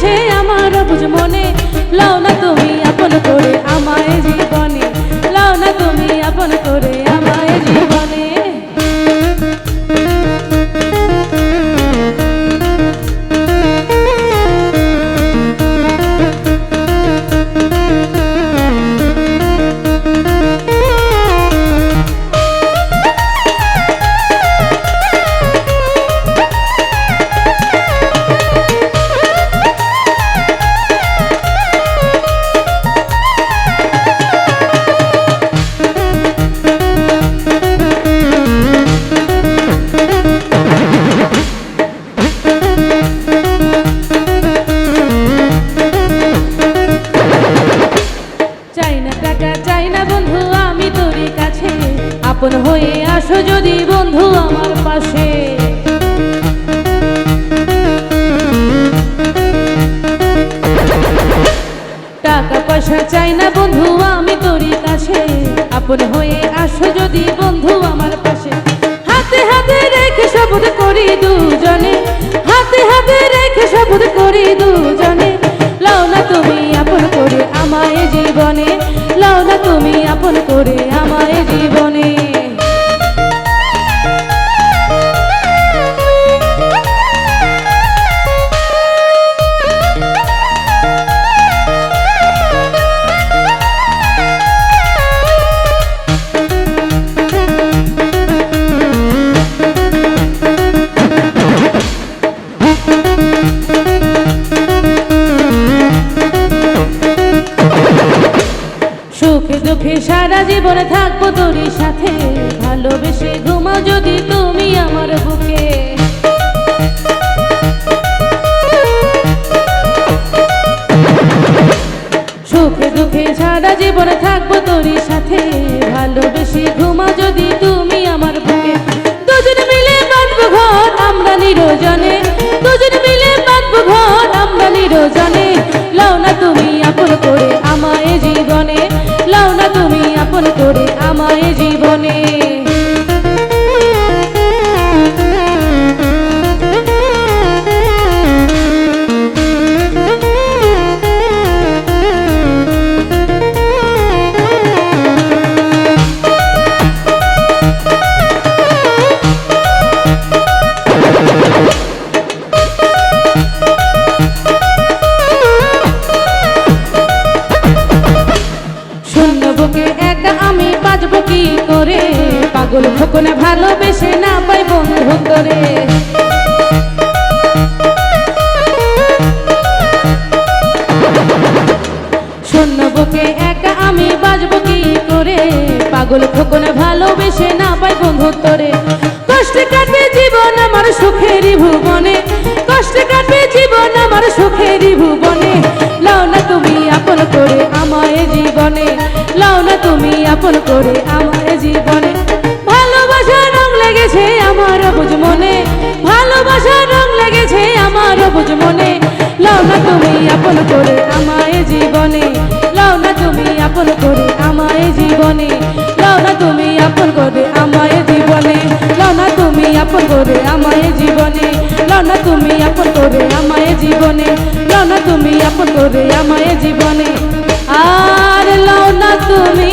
লেগেছে আমার বুঝ মনে, লাও না তুমি আপন করে আমায় জীবনে, লাও না তুমি আপন করে আমায় জীবনে। চাই না বন্ধু আমি তোর কাছে, আপন হয়ে আসো যদি বন্ধু আমার পাশে। টাকা পয়সা চাই না বন্ধু আমি তোর কাছে, আপন হয়ে আসো যদি বন্ধু আমার পাশে। হাতে হাতে রেখে শপথ করি দুজনে, হাতে হাতে রেখে শপথ করি দুজনে, লাও না তুমি আপন করে আমায় জীবনে, লাও না তুমি আপন করে আমায় জীবনে। সুখে দুঃখে সারা জীবন থাকবো তোর সাথে, ভালোবেসে ঘুমাও যদি তুমি আমার বুকে। সুখে দুঃখে সারা জীবন থাকবো তোর সাথে, ভালোবেসে ঘুমাও যদি তুমি আমার বুকে। দুজন মিলে বাঁধবো ঘর আমরা নিরজনে, দুজন মিলে বাঁধবো ঘর আমরা নিরজনে, লাও না তুমি আপন করে আমায় জীবনে, লাও না তুমি আপন করে আমায় জীবনে। বুকে একা আমি বাঁচবো কি করে, পাগল খোকনে ভালোবেসে না পাই বন্ধু করে। শূন্য বুকে একা আমি বাঁচবো কি করে, পাগল খোকনে ভালোবেসে না পাই বন্ধু করে। কষ্টে কাটবে জীবন আমার সুখেরই ভুবনে, কষ্টে কাটবে জীবন আমার সুখেরই ভুবনে, লাও না তুমি আপন করে আমায় জীবনে, লাও না তুমি আপন করে আমায় জীবনে। ভালোবাসার রং লেগেছে আমার বুঝ মনে, ভালোবাসার রং লেগেছে আমার বুঝ মনে, লাও না তুমি আপন করে আমায় জীবনে, লাও না তুমি আপন করে আমায় জীবনে, লাও না তুমি আপন করে আমায় জীবনে, লাও না তুমি আপন করে আমায় জীবনে, লাও না তুমি আপন করে আমায় জীবনে, লাও না তুমি আপন করে আমায় জীবনে। আর লাও না তুমি